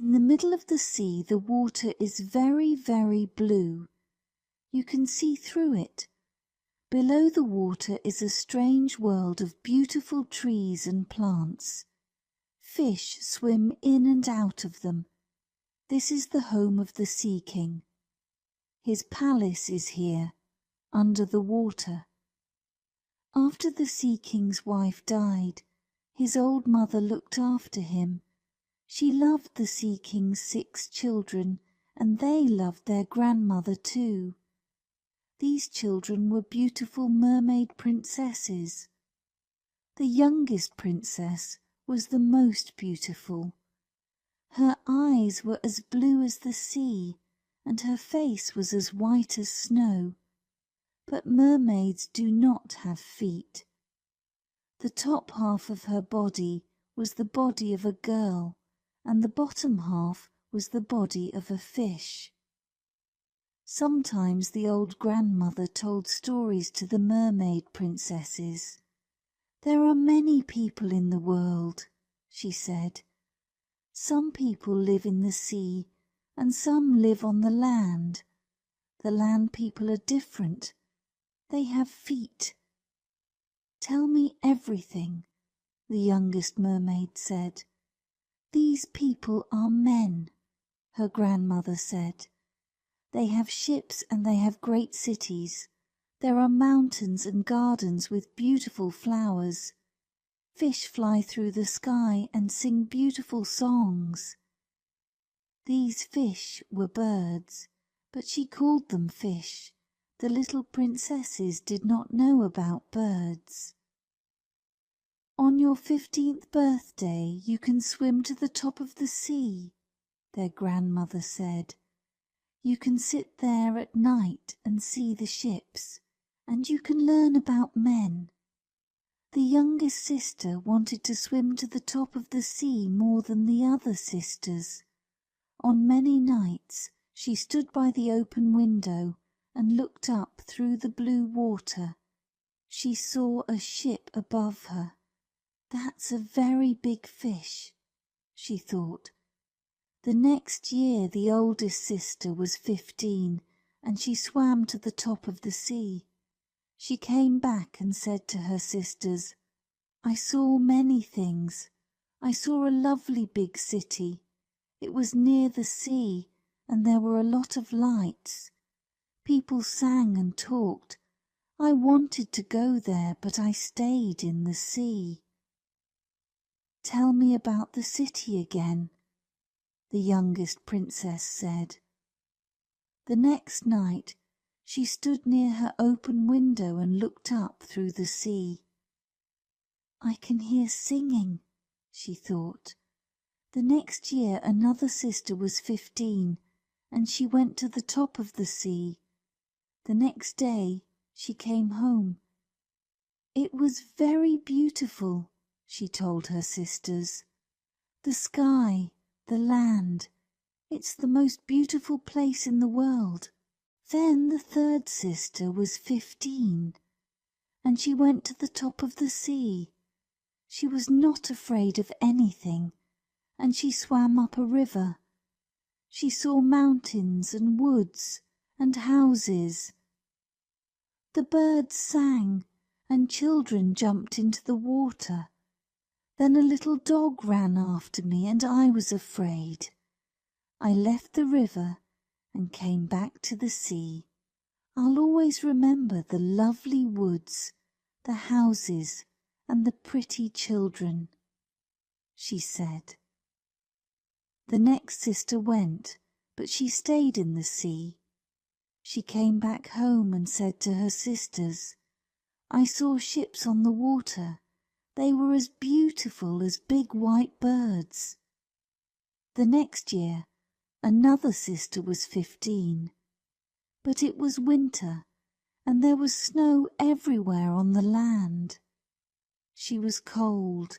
In the middle of the sea the water is very, very blue. You can see through it. Below the water is a strange world of beautiful trees and plants. Fish swim in and out of them. This is the home of the Sea King. His palace is here, under the water. After the Sea King's wife died, his old mother looked after him. She loved the Sea King's 6 children, and they loved their grandmother too. These children were beautiful mermaid princesses. The youngest princess was the most beautiful. Her eyes were as blue as the sea, and her face was as white as snow. But mermaids do not have feet. The top half of her body was the body of a girl, and the bottom half was the body of a fish. Sometimes the old grandmother told stories to the mermaid princesses. "There are many people in the world," she said. "Some people live in the sea, and some live on the land. The land people are different. They have feet." "Tell me everything," the youngest mermaid said. "These people are men," her grandmother said. "They have ships and they have great cities. There are mountains and gardens with beautiful flowers. Fish fly through the sky and sing beautiful songs." These fish were birds, but she called them fish. The little princesses did not know about birds. "On your 15th birthday you can swim to the top of the sea," their grandmother said. "You can sit there at night and see the ships, and you can learn about men." The youngest sister wanted to swim to the top of the sea more than the other sisters. On many nights she stood by the open window and looked up through the blue water. She saw a ship above her. "That's a very big fish," she thought. The next year the oldest sister was 15, and she swam to the top of the sea. She came back and said to her sisters, "I saw many things. I saw a lovely big city. It was near the sea, and there were a lot of lights. People sang and talked. I wanted to go there, but I stayed in the sea." "Tell me about the city again," the youngest princess said. The next night she stood near her open window and looked up through the sea. "I can hear singing," she thought. The next year another sister was 15, and she went to the top of the sea. The next day she came home. "It was very beautiful," she told her sisters. "The sky, the land, it's the most beautiful place in the world." Then the third sister was 15, and she went to the top of the sea. She was not afraid of anything, and she swam up a river. She saw mountains and woods and houses. The birds sang, and children jumped into the water. Then a little dog ran after me, and I was afraid. I left the river and came back to the sea. I'll always remember the lovely woods, the houses, and the pretty children," she said. The next sister went, but she stayed in the sea. She came back home and said to her sisters, "I saw ships on the water. They were as beautiful as big white birds." The next year another sister was 15, but it was winter, and there was snow everywhere on the land. She was cold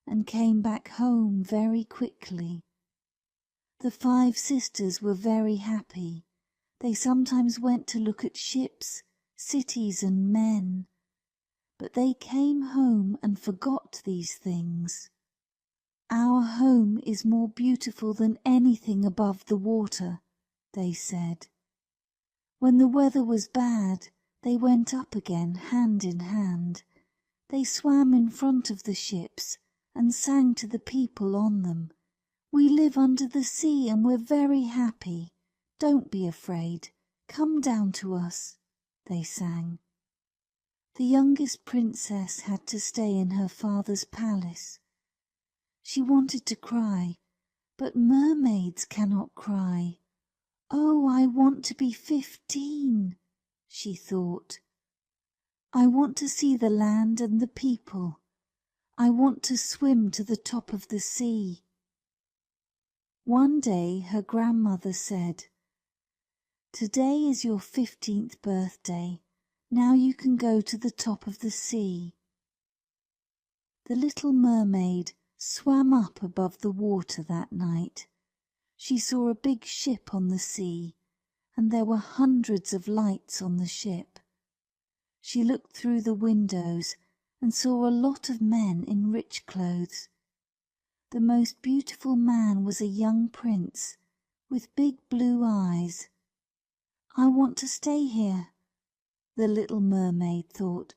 and came back home very quickly. The 5 sisters were very happy. They sometimes went to look at ships, cities and men, but they came home and forgot these things. Our home is more beautiful than anything above the water, they said. When the weather was bad, they went up again hand in hand. They swam in front of the ships and sang to the people on them. We live under the sea and we're very happy. Don't be afraid. Come down to us, they sang. The youngest princess had to stay in her father's palace. She wanted to cry, but mermaids cannot cry. Oh, I want to be 15, she thought. I want to see the land and the people. I want to swim to the top of the sea. One day her grandmother said, "Today is your 15th birthday. Now you can go to the top of the sea." The little mermaid swam up above the water that night. She saw a big ship on the sea, and there were hundreds of lights on the ship. She looked through the windows and saw a lot of men in rich clothes. The most beautiful man was a young prince with big blue eyes. "I want to stay here," the little mermaid thought.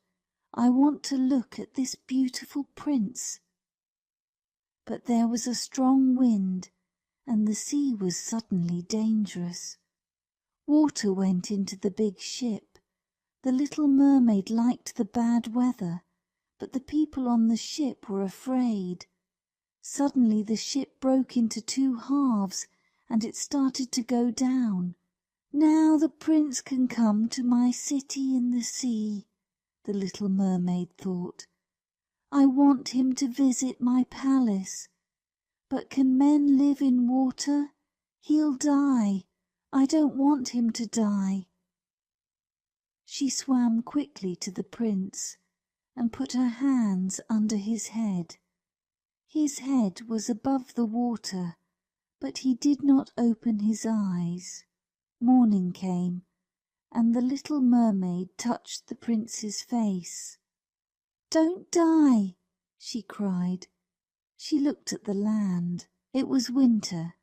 "I want to look at this beautiful prince." But there was a strong wind, and the sea was suddenly dangerous. Water went into the big ship. The little mermaid liked the bad weather, but the people on the ship were afraid. Suddenly the ship broke into 2 halves, and it started to go down. "Now the prince can come to my city in the sea," the little mermaid thought. "I want him to visit my palace. But can men live in water? He'll die. I don't want him to die." She swam quickly to the prince and put her hands under his head. His head was above the water, but he did not open his eyes. Morning came, and the little mermaid touched the prince's face. "Don't die," she cried. She looked at the land. It was winter,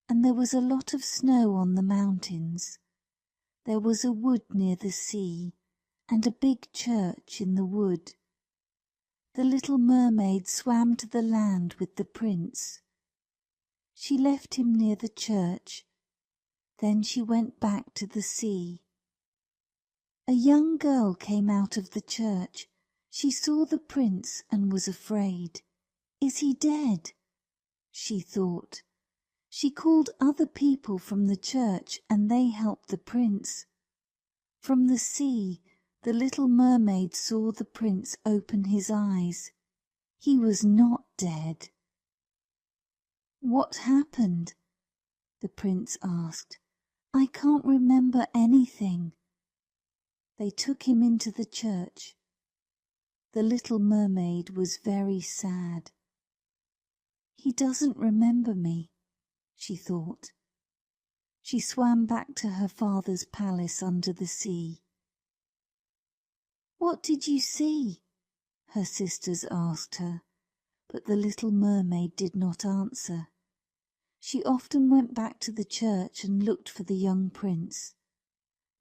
and there was a lot of snow on the mountains. There was a wood near the sea, and a big church in the wood. The little mermaid swam to the land with the prince. She left him near the church. Then she went back to the sea. A young girl came out of the church. She saw the prince and was afraid. "Is he dead?" she thought. She called other people from the church, and they helped the prince. From the sea, the little mermaid saw the prince open his eyes. He was not dead. "What happened?" the prince asked. "I can't remember anything." They took him into the church. The little mermaid was very sad. "He doesn't remember me," she thought. She swam back to her father's palace under the sea. "What did you see?" her sisters asked her, but the little mermaid did not answer. She often went back to the church and looked for the young prince.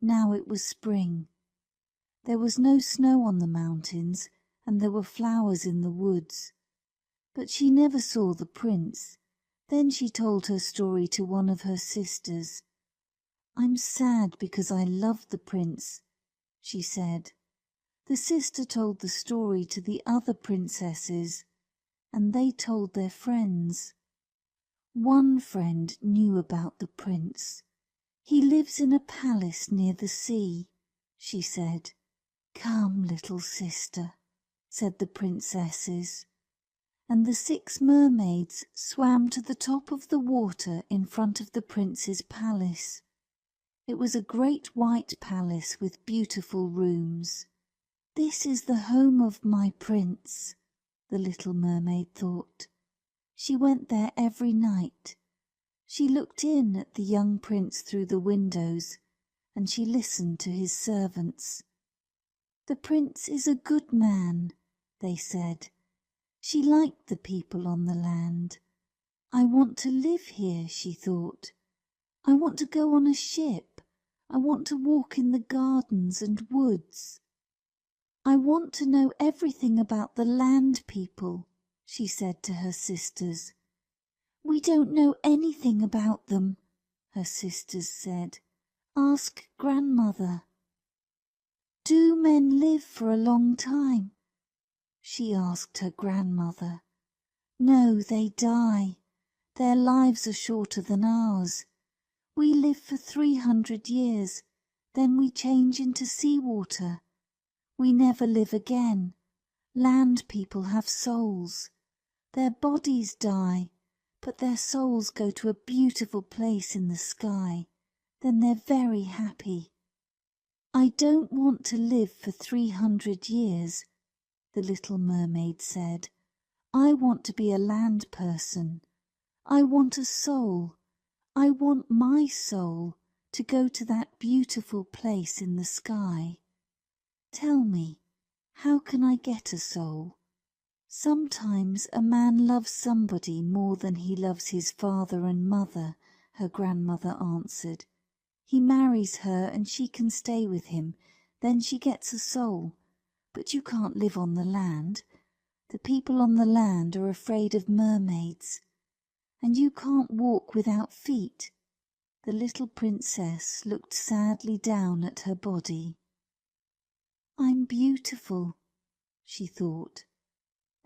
Now it was spring. There was no snow on the mountains, and there were flowers in the woods. But she never saw the prince. Then she told her story to one of her sisters. "I'm sad because I love the prince," she said. The sister told the story to the other princesses, and they told their friends. One friend knew about the prince. "He lives in a palace near the sea," she said. "Come, little sister," said the princesses, and the 6 mermaids swam to the top of the water in front of the prince's palace. It was a great white palace with beautiful rooms. "This is the home of my prince," the little mermaid thought. She went there every night. She looked in at the young prince through the windows, and she listened to his servants. "The prince is a good man," they said. She liked the people on the land. I want to live here, she thought. I want to go on a ship. I want to walk in the gardens and woods. I want to know everything about the land people, she said to her sisters. We don't know anything about them, her sisters said. Ask grandmother. Do men live for a long time? She asked her grandmother. No, they die. Their lives are shorter than ours. We live for 300 years, then we change into seawater. We never live again. Land people have souls. Their bodies die, but their souls go to a beautiful place in the sky. Then they're very happy. I don't want to live for 300 years, the little mermaid said. I want to be a land person. I want a soul. I want my soul to go to that beautiful place in the sky. Tell me, how can I get a soul? Sometimes a man loves somebody more than he loves his father and mother, her grandmother answered. He marries her and she can stay with him. Then she gets a soul. But you can't live on the land. The people on the land are afraid of mermaids. And you can't walk without feet. The little princess looked sadly down at her body. I'm beautiful, she thought,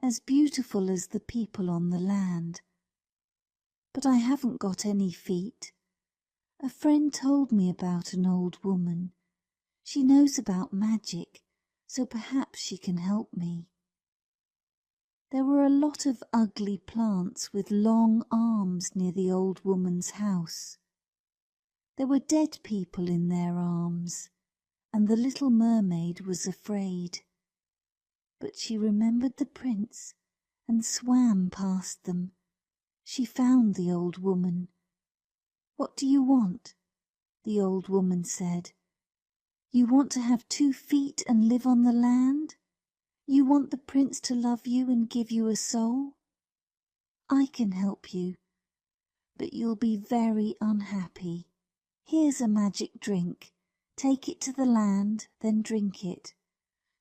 as beautiful as the people on the land. But I haven't got any feet. A friend told me about an old woman. She knows about magic, so perhaps she can help me. There were a lot of ugly plants with long arms near the old woman's house. There were dead people in their arms, and the little mermaid was afraid. But she remembered the prince and swam past them. She found the old woman. What do you want? The old woman said. You want to have 2 feet and live on the land? You want the prince to love you and give you a soul? I can help you, but you'll be very unhappy. Here's a magic drink. Take it to the land, then drink it.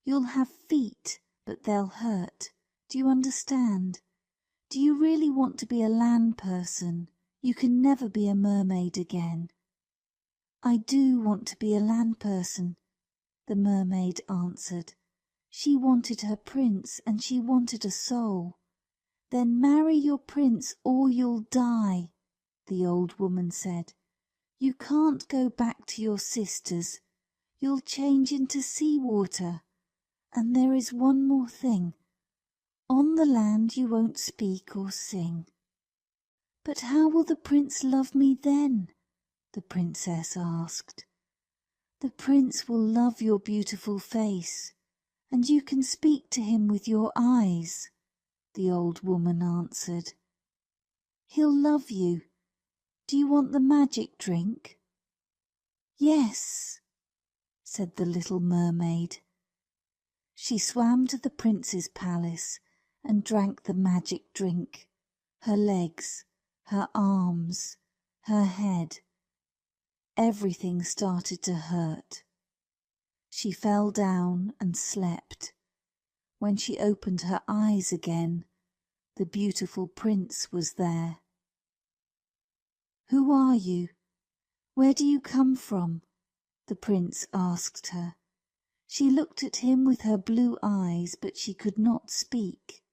You'll have feet, but they'll hurt. Do you understand? Do you really want to be a land person? You can never be a mermaid again. I do want to be a land person, the mermaid answered. She wanted her prince and she wanted a soul. Then marry your prince or you'll die, the old woman said. You can't go back to your sisters. You'll change into seawater. And there is one more thing. On the land you won't speak or sing. But how will the prince love me then? The princess asked. The prince will love your beautiful face, and you can speak to him with your eyes, the old woman answered. He'll love you. Do you want the magic drink? Yes, said the little mermaid. She swam to the prince's palace and drank the magic drink. Her legs, her arms, her head. Everything started to hurt. She fell down and slept. When she opened her eyes again, the beautiful prince was there. Who are you? Where do you come from? The prince asked her. She looked at him with her blue eyes, but she could not speak.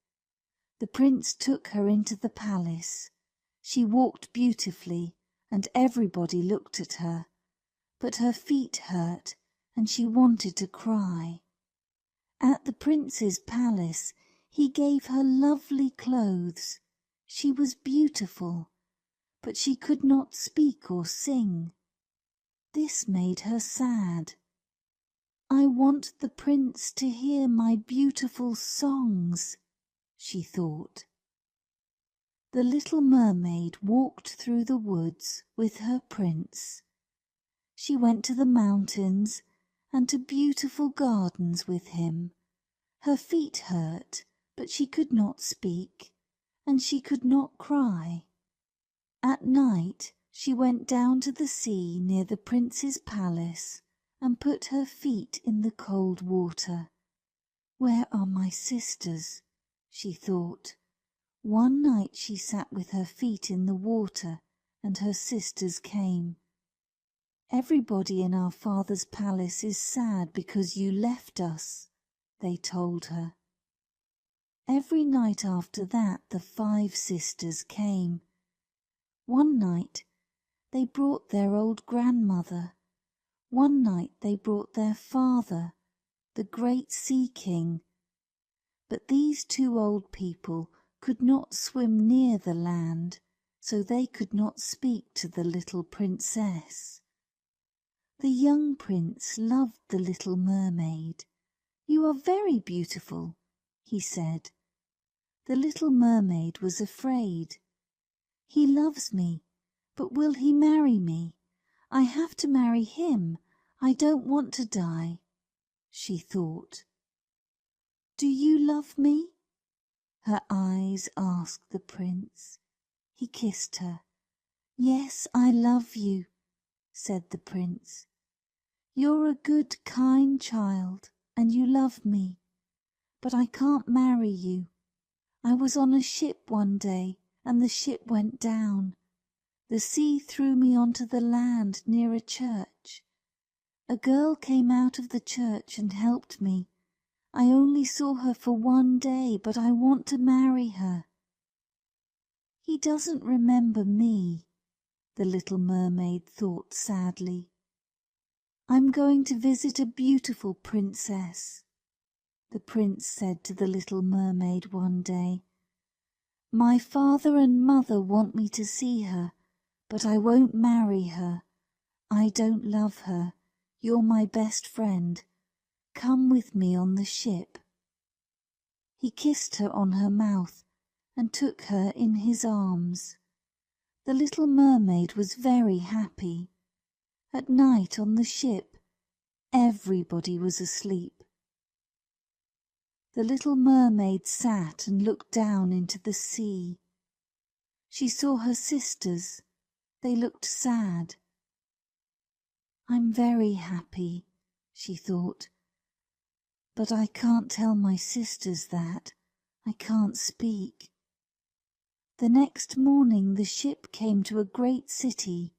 The prince took her into the palace. She walked beautifully, and everybody looked at her. But her feet hurt, and she wanted to cry. At the prince's palace, he gave her lovely clothes. She was beautiful, but she could not speak or sing. This made her sad. I want the prince to hear my beautiful songs, she thought. The little mermaid walked through the woods with her prince. She went to the mountains and to beautiful gardens with him. Her feet hurt, but she could not speak, and she could not cry. At night she went down to the sea near the prince's palace and put her feet in the cold water. "Where are my sisters?" she thought. One night she sat with her feet in the water, and her sisters came. "Everybody in our father's palace is sad because you left us," they told her. Every night after that the 5 sisters came. One night they brought their old grandmother. One night they brought their father, the great sea king. But these 2 old people could not swim near the land, so they could not speak to the little princess. The young prince loved the little mermaid. "You are very beautiful," he said. The little mermaid was afraid. "He loves me, but will he marry me? I have to marry him. I don't want to die," she thought. "Do you love me?" her eyes asked the prince. He kissed her. "Yes, I love you," said the prince. "You're a good, kind child, and you love me, but I can't marry you. I was on a ship one day, and the ship went down. The sea threw me onto the land near a church. A girl came out of the church and helped me. I only saw her for one day, but I want to marry her." "He doesn't remember me," the little mermaid thought sadly. "I'm going to visit a beautiful princess," the prince said to the little mermaid one day. "My father and mother want me to see her, but I won't marry her. I don't love her. You're my best friend. Come with me on the ship." He kissed her on her mouth and took her in his arms. The little mermaid was very happy. At night on the ship, everybody was asleep. The little mermaid sat and looked down into the sea. She saw her sisters. They looked sad. "I'm very happy," she thought. "But I can't tell my sisters that. I can't speak." The next morning the ship came to a great city,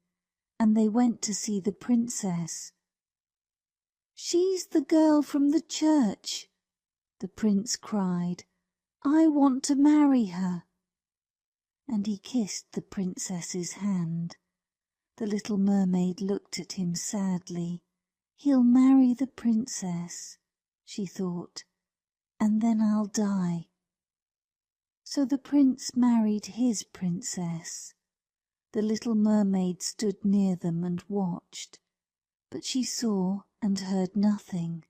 and they went to see the princess. "She's the girl from the church," the prince cried. "I want to marry her." And he kissed the princess's hand. The little mermaid looked at him sadly. "He'll marry the princess," she thought, "and then I'll die." So the prince married his princess. The little mermaid stood near them and watched, but she saw and heard nothing.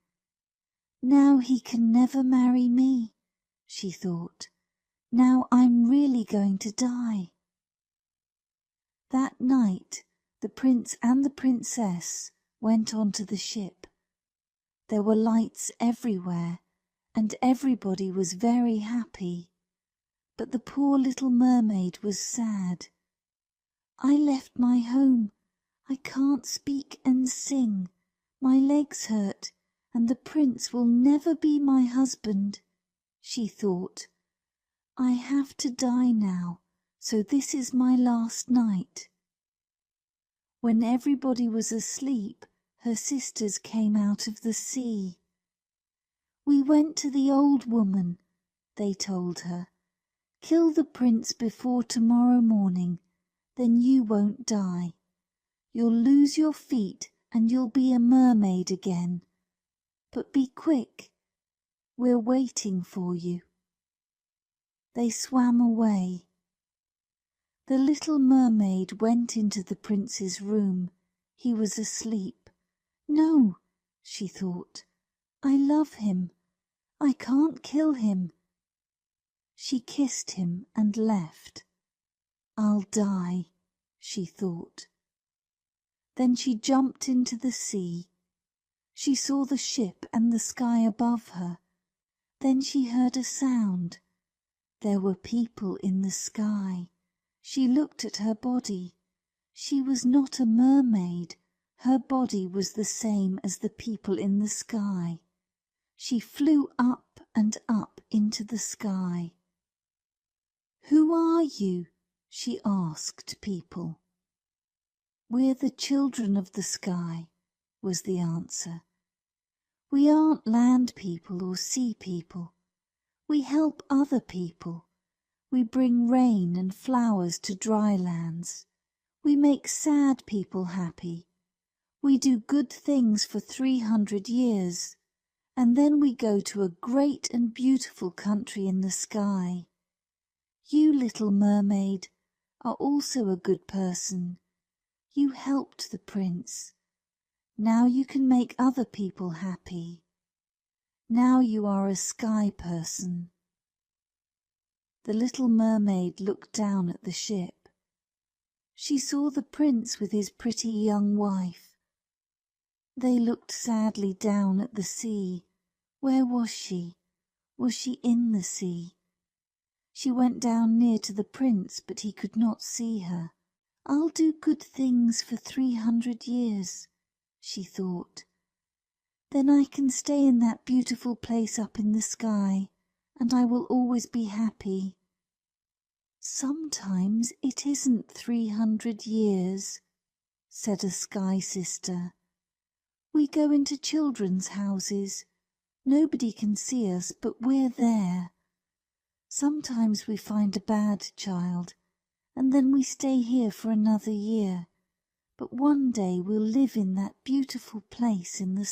"Now he can never marry me," she thought. "Now I'm really going to die." That night the prince and the princess went onto the ship. There were lights everywhere, and everybody was very happy. But the poor little mermaid was sad. "I left my home. I can't speak and sing. My legs hurt, and the prince will never be my husband," she thought. "I have to die now, so this is my last night." When everybody was asleep, her sisters came out of the sea. "We went to the old woman," they told her. "Kill the prince before tomorrow morning, then you won't die. You'll lose your feet and you'll be a mermaid again. But be quick, we're waiting for you." They swam away. The little mermaid went into the prince's room. He was asleep. "No," she thought, "I love him. I can't kill him." She kissed him and left. "I'll die," she thought. Then she jumped into the sea. She saw the ship and the sky above her. Then she heard a sound. There were people in the sky. She looked at her body. She was not a mermaid. Her body was the same as the people in the sky. She flew up and up into the sky. "Who are you?" she asked people. "We're the children of the sky," was the answer. "We aren't land people or sea people. We help other people. We bring rain and flowers to dry lands. We make sad people happy. We do good things for 300 years, and then we go to a great and beautiful country in the sky. You, little mermaid, are also a good person. You helped the prince. Now you can make other people happy. Now you are a sky person." The little mermaid looked down at the ship. She saw the prince with his pretty young wife. They looked sadly down at the sea. Where was she? Was she in the sea? She went down near to the prince, but he could not see her. "I'll do good things for 300 years, she thought. Then I can stay in that beautiful place up in the sky, and I will always be happy. Sometimes it isn't 300 years, said a sky sister. We go into children's houses. Nobody can see us, but we're there. Sometimes we find a bad child, and then we stay here for another year. But one day we'll live in that beautiful place in the